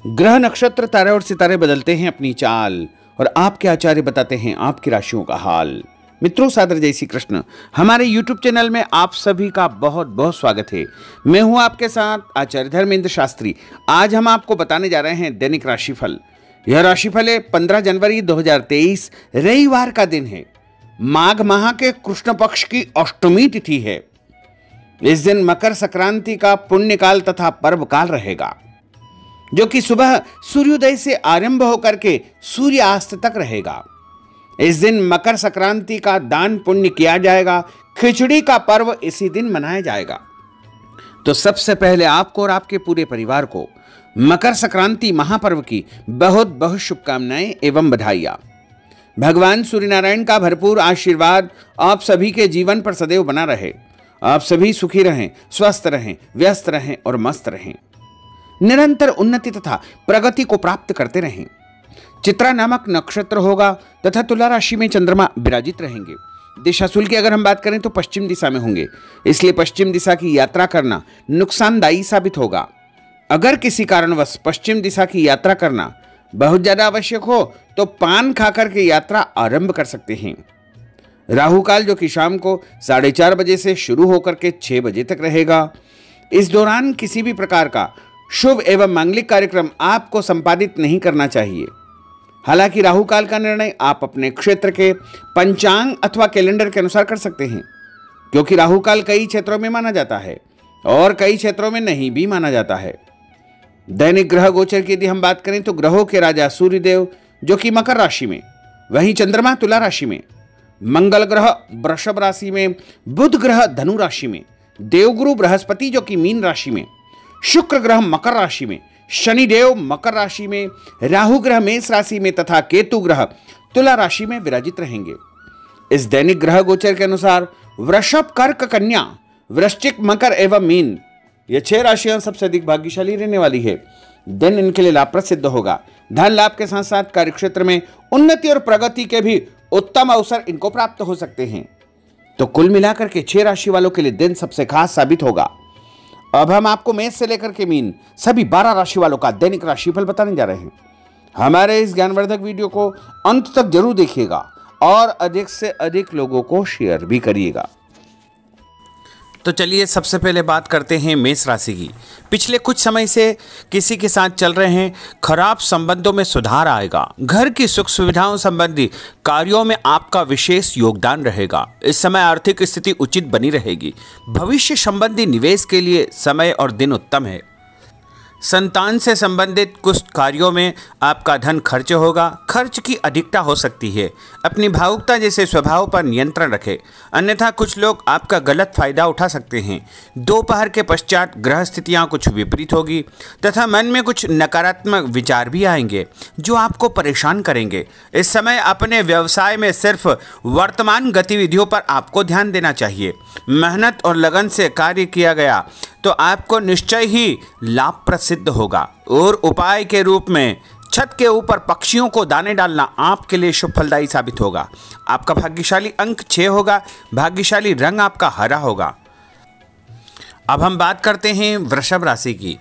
ग्रह नक्षत्र तारे और सितारे बदलते हैं अपनी चाल और आपके आचार्य बताते हैं आपकी राशियों का हाल। मित्रों, सादर जय श्री कृष्ण। हमारे YouTube चैनल में आप सभी का बहुत बहुत स्वागत है। मैं हूं आपके साथ आचार्य धर्मेंद्र शास्त्री। आज हम आपको बताने जा रहे हैं दैनिक राशिफल। यह राशिफल है 15 जनवरी 2023 रविवार का दिन है। माघ माह के कृष्ण पक्ष की अष्टमी तिथि है। इस दिन मकर संक्रांति का पुण्यकाल तथा पर्व काल रहेगा, जो कि सुबह सूर्योदय से आरंभ होकर के सूर्यास्त तक रहेगा। इस दिन मकर संक्रांति का दान पुण्य किया जाएगा। खिचड़ी का पर्व इसी दिन मनाया जाएगा। तो सबसे पहले आपको और आपके पूरे परिवार को मकर संक्रांति महापर्व की बहुत बहुत शुभकामनाएं एवं बधाइयां। भगवान सूर्यनारायण का भरपूर आशीर्वाद आप सभी के जीवन पर सदैव बना रहे। आप सभी सुखी रहें, स्वस्थ रहें, व्यस्त रहें और मस्त रहें। निरंतर उन्नति तथा प्रगति को प्राप्त करते रहें। चित्रा नामक नक्षत्र होगा तथा तुला राशि में चंद्रमा विराजित रहेंगे। दिशाशूल की अगर हम बात करें तो पश्चिम दिशा में होंगे, इसलिए पश्चिम दिशा की यात्रा करना नुकसानदायी साबित होगा। अगर किसी कारणवश पश्चिम दिशा की यात्रा करना बहुत ज्यादा आवश्यक हो तो पान खाकर के यात्रा आरंभ कर सकते हैं। राहु काल जो कि शाम को 4:30 बजे से शुरू होकर के 6 बजे तक रहेगा। इस दौरान किसी भी प्रकार का शुभ एवं मांगलिक कार्यक्रम आपको संपादित नहीं करना चाहिए। हालांकि राहु काल का निर्णय आप अपने क्षेत्र के पंचांग अथवा कैलेंडर के अनुसार कर सकते हैं, क्योंकि राहु काल कई क्षेत्रों में माना जाता है और कई क्षेत्रों में नहीं भी माना जाता है। दैनिक ग्रह गोचर की यदि हम बात करें तो ग्रहों के राजा सूर्यदेव जो कि मकर राशि में, वहीं चंद्रमा तुला राशि में, मंगल ग्रह वृषभ राशि में, बुध ग्रह धनु राशि में, देवगुरु बृहस्पति जो कि मीन राशि में, शुक्र ग्रह मकर राशि में, शनिदेव मकर राशि में, राहु ग्रह मेष राशि में तथा केतु ग्रह तुला राशि में विराजित रहेंगे। इस दैनिक ग्रह गोचर के अनुसार वृषभ, कर्क, कन्या, वृश्चिक, मकर एवं मीन ये 6 राशियां सबसे अधिक भाग्यशाली रहने वाली है। दिन इनके लिए लाभप्रद सिद्ध होगा। धन लाभ के साथ साथ कार्यक्षेत्र में उन्नति और प्रगति के भी उत्तम अवसर इनको प्राप्त हो सकते हैं। तो कुल मिलाकर के 6 राशि वालों के लिए दिन सबसे खास साबित होगा। अब हम आपको मेष से लेकर के मीन सभी 12 राशि वालों का दैनिक राशिफल बताने जा रहे हैं। हमारे इस ज्ञानवर्धक वीडियो को अंत तक जरूर देखिएगा और अधिक से अधिक लोगों को शेयर भी करिएगा। तो चलिए सबसे पहले बात करते हैं मेष राशि की। पिछले कुछ समय से किसी के साथ चल रहे हैं खराब संबंधों में सुधार आएगा। घर की सुख सुविधाओं संबंधी कार्यों में आपका विशेष योगदान रहेगा। इस समय आर्थिक स्थिति उचित बनी रहेगी। भविष्य संबंधी निवेश के लिए समय और दिन उत्तम है। संतान से संबंधित कुछ कार्यों में आपका धन खर्च होगा। खर्च की अधिकता हो सकती है। अपनी भावुकता जैसे स्वभाव पर नियंत्रण रखें, अन्यथा कुछ लोग आपका गलत फायदा उठा सकते हैं। दोपहर के पश्चात ग्रह स्थितियाँ कुछ विपरीत होगी तथा मन में कुछ नकारात्मक विचार भी आएंगे जो आपको परेशान करेंगे। इस समय अपने व्यवसाय में सिर्फ वर्तमान गतिविधियों पर आपको ध्यान देना चाहिए। मेहनत और लगन से कार्य किया गया तो आपको निश्चय ही लाभ प्रसिद्ध होगा। और उपाय के रूप में छत के ऊपर पक्षियों को दाने डालना आपके लिए शुभ फलदायी साबित होगा। आपका भाग्यशाली अंक 6 होगा। भाग्यशाली रंग आपका हरा होगा। अब हम बात करते हैं वृषभ राशि की।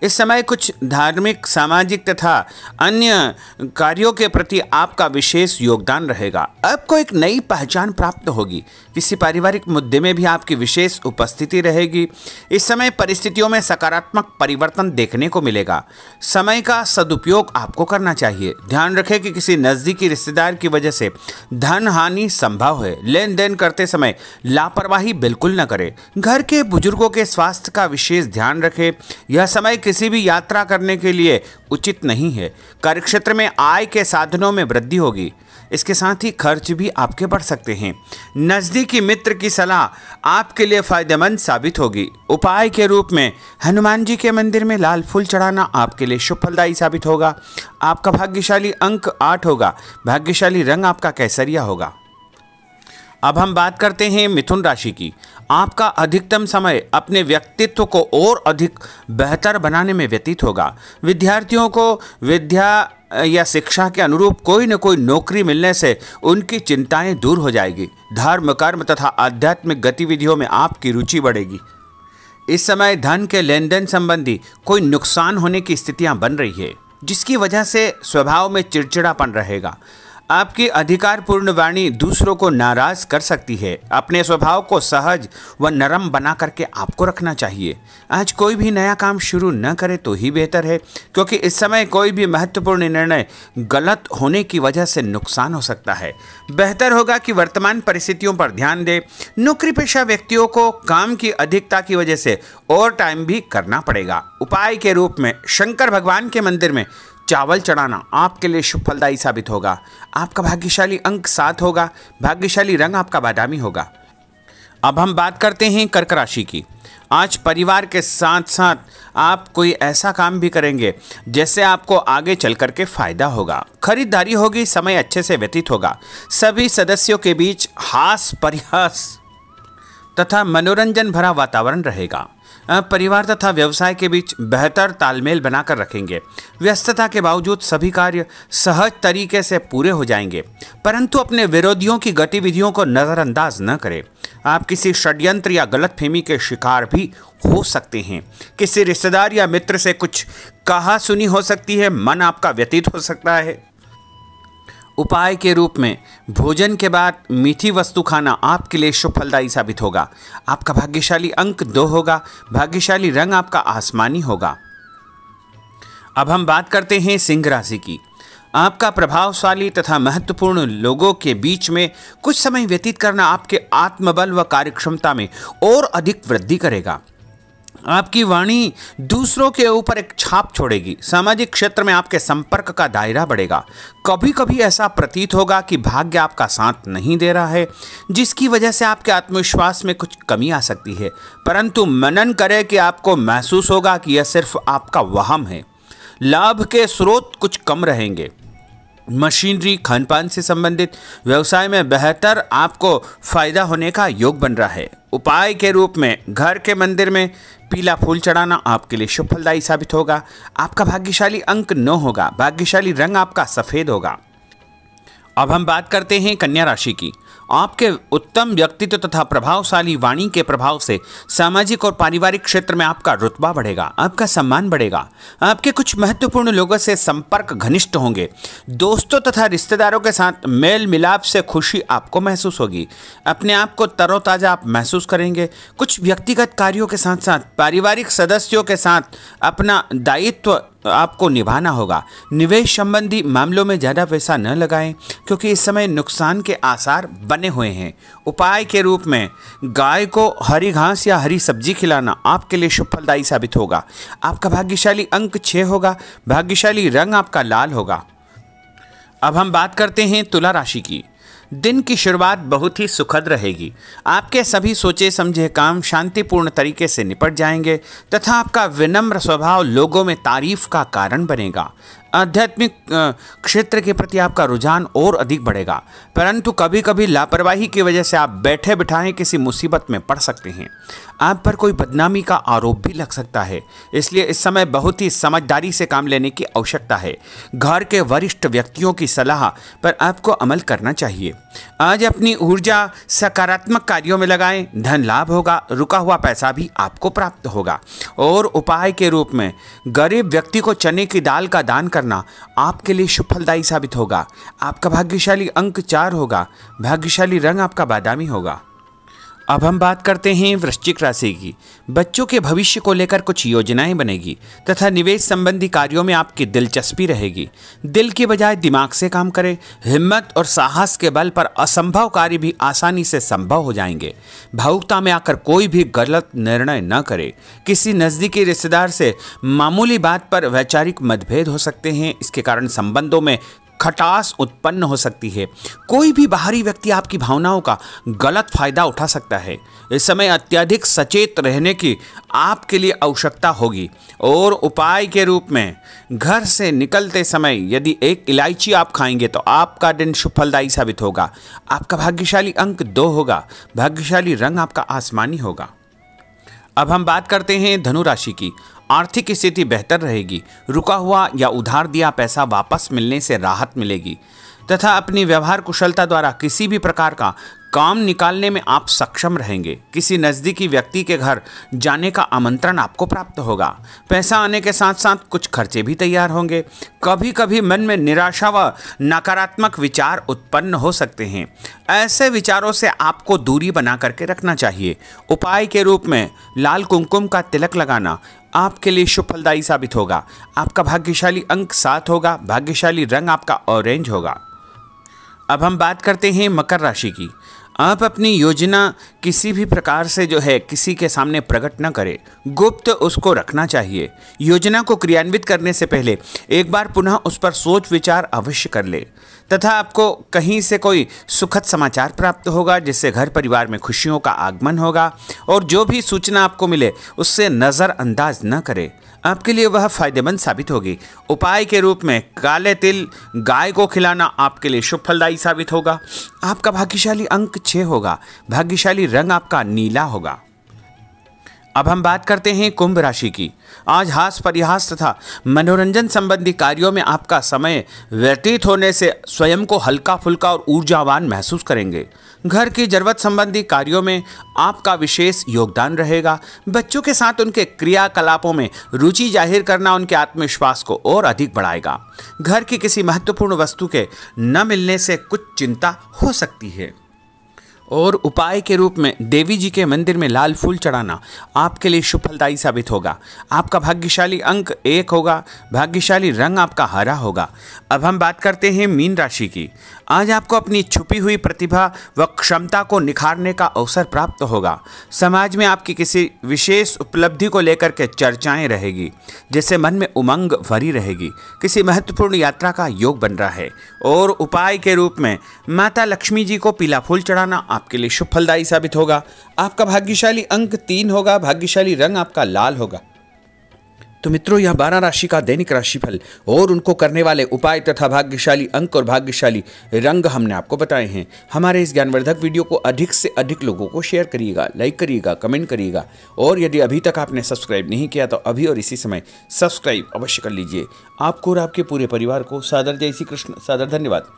इस समय कुछ धार्मिक, सामाजिक तथा अन्य कार्यों के प्रति आपका विशेष योगदान रहेगा। आपको एक नई पहचान प्राप्त होगी। किसी पारिवारिक मुद्दे में भी आपकी विशेष उपस्थिति रहेगी। इस समय परिस्थितियों में सकारात्मक परिवर्तन देखने को मिलेगा। समय का सदुपयोग आपको करना चाहिए। ध्यान रखें कि किसी नज़दीकी रिश्तेदार की वजह से धन हानि संभव है। लेन देन करते समय लापरवाही बिल्कुल न करें। घर के बुजुर्गों के स्वास्थ्य का विशेष ध्यान रखें। यह समय किसी भी यात्रा करने के लिए उचित नहीं है। कार्यक्षेत्र में आय के साधनों में वृद्धि होगी। इसके साथ ही खर्च भी आपके बढ़ सकते हैं। नज़दीकी मित्र की सलाह आपके लिए फायदेमंद साबित होगी। उपाय के रूप में हनुमान जी के मंदिर में लाल फूल चढ़ाना आपके लिए शुभ फलदायी साबित होगा। आपका भाग्यशाली अंक 8 होगा। भाग्यशाली रंग आपका केसरिया होगा। अब हम बात करते हैं मिथुन राशि की। आपका अधिकतम समय अपने व्यक्तित्व को और अधिक बेहतर बनाने में व्यतीत होगा। विद्यार्थियों को विद्या या शिक्षा के अनुरूप कोई न कोई नौकरी मिलने से उनकी चिंताएं दूर हो जाएगी। धर्म, कर्म तथा आध्यात्मिक गतिविधियों में आपकी रुचि बढ़ेगी। इस समय धन के लेन देन संबंधी कोई नुकसान होने की स्थितियां बन रही है। जिसकी वजह से स्वभाव में चिड़चिड़ापन रहेगा। आपकी अधिकारपूर्ण वाणी दूसरों को नाराज कर सकती है। अपने स्वभाव को सहज व नरम बना करके आपको रखना चाहिए। आज कोई भी नया काम शुरू न करे तो ही बेहतर है, क्योंकि इस समय कोई भी महत्वपूर्ण निर्णय गलत होने की वजह से नुकसान हो सकता है। बेहतर होगा कि वर्तमान परिस्थितियों पर ध्यान दें। नौकरी पेशा व्यक्तियों को काम की अधिकता की वजह से ओवर टाइम भी करना पड़ेगा। उपाय के रूप में शंकर भगवान के मंदिर में चावल चढ़ाना आपके लिए शुभ फलदायी साबित होगा। आपका भाग्यशाली अंक 7 होगा। भाग्यशाली रंग आपका बादामी होगा। अब हम बात करते हैं कर्क राशि की। आज परिवार के साथ साथ आप कोई ऐसा काम भी करेंगे जिससे आपको आगे चल करके फायदा होगा। खरीदारी होगी, समय अच्छे से व्यतीत होगा। सभी सदस्यों के बीच हास परिहास तथा मनोरंजन भरा वातावरण रहेगा। परिवार तथा व्यवसाय के बीच बेहतर तालमेल बनाकर रखेंगे। व्यस्तता के बावजूद सभी कार्य सहज तरीके से पूरे हो जाएंगे, परंतु अपने विरोधियों की गतिविधियों को नज़रअंदाज न करें। आप किसी षड्यंत्र या गलतफहमी के शिकार भी हो सकते हैं। किसी रिश्तेदार या मित्र से कुछ कहा सुनी हो सकती है। मन आपका व्यतीत हो सकता है। उपाय के रूप में भोजन के बाद मीठी वस्तु खाना आपके लिए शुभ फलदायी साबित होगा। आपका भाग्यशाली अंक 2 होगा। भाग्यशाली रंग आपका आसमानी होगा। अब हम बात करते हैं सिंह राशि की। आपका प्रभावशाली तथा महत्वपूर्ण लोगों के बीच में कुछ समय व्यतीत करना आपके आत्मबल व कार्यक्षमता में और अधिक वृद्धि करेगा। आपकी वाणी दूसरों के ऊपर एक छाप छोड़ेगी। सामाजिक क्षेत्र में आपके संपर्क का दायरा बढ़ेगा। कभी कभी ऐसा प्रतीत होगा कि भाग्य आपका साथ नहीं दे रहा है, जिसकी वजह से आपके आत्मविश्वास में कुछ कमी आ सकती है, परंतु मनन करें कि आपको महसूस होगा कि यह सिर्फ आपका वहम है। लाभ के स्रोत कुछ कम रहेंगे। मशीनरी, खान पान से संबंधित व्यवसाय में बेहतर आपको फायदा होने का योग बन रहा है। उपाय के रूप में घर के मंदिर में पीला फूल चढ़ाना आपके लिए शुभ फलदायी साबित होगा। आपका भाग्यशाली अंक 9 होगा। भाग्यशाली रंग आपका सफेद होगा। अब हम बात करते हैं कन्या राशि की। आपके उत्तम व्यक्तित्व तथा प्रभावशाली वाणी के प्रभाव से सामाजिक और पारिवारिक क्षेत्र में आपका रुतबा बढ़ेगा, आपका सम्मान बढ़ेगा। आपके कुछ महत्वपूर्ण लोगों से संपर्क घनिष्ठ होंगे। दोस्तों तथा रिश्तेदारों के साथ मेल मिलाप से खुशी आपको महसूस होगी। अपने आप को तरोताजा आप महसूस करेंगे। कुछ व्यक्तिगत कार्यों के साथ साथ पारिवारिक सदस्यों के साथ अपना दायित्व आपको निभाना होगा। निवेश संबंधी मामलों में ज़्यादा पैसा न लगाएं, क्योंकि इस समय नुकसान के आसार बने हुए हैं। उपाय के रूप में गाय को हरी घास या हरी सब्जी खिलाना आपके लिए शुभ फलदायी साबित होगा। आपका भाग्यशाली अंक 6 होगा। भाग्यशाली रंग आपका लाल होगा। अब हम बात करते हैं तुला राशि की। दिन की शुरुआत बहुत ही सुखद रहेगी। आपके सभी सोचे समझे काम शांतिपूर्ण तरीके से निपट जाएंगे तथा आपका विनम्र स्वभाव लोगों में तारीफ का कारण बनेगा। आध्यात्मिक क्षेत्र के प्रति आपका रुझान और अधिक बढ़ेगा, परंतु कभी कभी लापरवाही की वजह से आप बैठे बिठाए किसी मुसीबत में पड़ सकते हैं। आप पर कोई बदनामी का आरोप भी लग सकता है, इसलिए इस समय बहुत ही समझदारी से काम लेने की आवश्यकता है। घर के वरिष्ठ व्यक्तियों की सलाह पर आपको अमल करना चाहिए। आज अपनी ऊर्जा सकारात्मक कार्यों में लगाएं। धन लाभ होगा। रुका हुआ पैसा भी आपको प्राप्त होगा। और उपाय के रूप में गरीब व्यक्ति को चने की दाल का दान करना आपके लिए शुभ फलदायी साबित होगा। आपका भाग्यशाली अंक 4 होगा। भाग्यशाली रंग आपका बादामी होगा। अब हम बात करते हैं वृश्चिक राशि की। बच्चों के भविष्य को लेकर कुछ योजनाएं बनेगी तथा निवेश संबंधी कार्यों में आपकी दिलचस्पी रहेगी। दिल की बजाय दिमाग से काम करें। हिम्मत और साहस के बल पर असंभव कार्य भी आसानी से संभव हो जाएंगे। भावुकता में आकर कोई भी गलत निर्णय न करें। किसी नज़दीकी रिश्तेदार से मामूली बात पर वैचारिक मतभेद हो सकते हैं। इसके कारण संबंधों में खटास उत्पन्न हो सकती है। कोई भी बाहरी व्यक्ति आपकी भावनाओं का गलत फायदा उठा सकता है। इस समय अत्यधिक सचेत रहने की आपके लिए आवश्यकता होगी। और उपाय के रूप में घर से निकलते समय यदि एक इलायची आप खाएंगे तो आपका दिन शुभ फलदायी साबित होगा। आपका भाग्यशाली अंक 2 होगा। भाग्यशाली रंग आपका आसमानी होगा। अब हम बात करते हैं धनु राशि की। आर्थिक स्थिति बेहतर रहेगी। रुका हुआ या उधार दिया पैसा वापस मिलने से राहत मिलेगी तथा अपनी व्यवहार कुशलता द्वारा किसी भी प्रकार का काम निकालने में आप सक्षम रहेंगे। किसी नज़दीकी व्यक्ति के घर जाने का आमंत्रण आपको प्राप्त होगा। पैसा आने के साथ साथ कुछ खर्चे भी तैयार होंगे। कभी कभी मन में निराशा व नकारात्मक विचार उत्पन्न हो सकते हैं। ऐसे विचारों से आपको दूरी बना करके रखना चाहिए। उपाय के रूप में लाल कुमकुम का तिलक लगाना आपके लिए शुभ फलदायी साबित होगा। आपका भाग्यशाली अंक 7 होगा। भाग्यशाली रंग आपका ऑरेंज होगा। अब हम बात करते हैं मकर राशि की। आप अपनी योजना किसी भी प्रकार से किसी के सामने प्रकट न करें, गुप्त उसको रखना चाहिए। योजना को क्रियान्वित करने से पहले एक बार पुनः उस पर सोच विचार अवश्य कर ले तथा आपको कहीं से कोई सुखद समाचार प्राप्त होगा, जिससे घर परिवार में खुशियों का आगमन होगा। और जो भी सूचना आपको मिले उससे नज़रअंदाज न करें, आपके लिए वह फायदेमंद साबित होगी। उपाय के रूप में काले तिल गाय को खिलाना आपके लिए शुभ फलदायी साबित होगा। आपका भाग्यशाली अंक 6 होगा। भाग्यशाली रंग आपका नीला होगा। अब हम बात करते हैं कुंभ राशि की। आज हास परिहास तथा मनोरंजन संबंधी कार्यों में आपका समय व्यतीत होने से स्वयं को हल्का फुल्का और ऊर्जावान महसूस करेंगे। घर की जरूरत संबंधी कार्यों में आपका विशेष योगदान रहेगा। बच्चों के साथ उनके क्रियाकलापों में रुचि जाहिर करना उनके आत्मविश्वास को और अधिक बढ़ाएगा। घर की किसी महत्वपूर्ण वस्तु के न मिलने से कुछ चिंता हो सकती है। और उपाय के रूप में देवी जी के मंदिर में लाल फूल चढ़ाना आपके लिए शुभ फलदायी साबित होगा। आपका भाग्यशाली अंक 1 होगा। भाग्यशाली रंग आपका हरा होगा। अब हम बात करते हैं मीन राशि की। आज आपको अपनी छुपी हुई प्रतिभा व क्षमता को निखारने का अवसर प्राप्त होगा। समाज में आपकी किसी विशेष उपलब्धि को लेकर के चर्चाएं रहेगी, जिससे मन में उमंग भरी रहेगी। किसी महत्वपूर्ण यात्रा का योग बन रहा है। और उपाय के रूप में माता लक्ष्मी जी को पीला फूल चढ़ाना आपके लिए शुभ फलदायी साबित होगा। आपका भाग्यशाली अंक 3 होगा। भाग्यशाली रंग आपका लाल होगा। तो मित्रों, यह 12 राशि का दैनिक राशिफल और उनको करने वाले उपाय तथा भाग्यशाली अंक और भाग्यशाली रंग हमने आपको बताए हैं। हमारे इस ज्ञानवर्धक वीडियो को अधिक से अधिक लोगों को शेयर करिएगा, लाइक करिएगा, कमेंट करिएगा। और यदि अभी तक आपने सब्सक्राइब नहीं किया तो अभी और इसी समय सब्सक्राइब अवश्य कर लीजिए। आपको और आपके पूरे परिवार को सादर जय श्री कृष्ण, सादर धन्यवाद।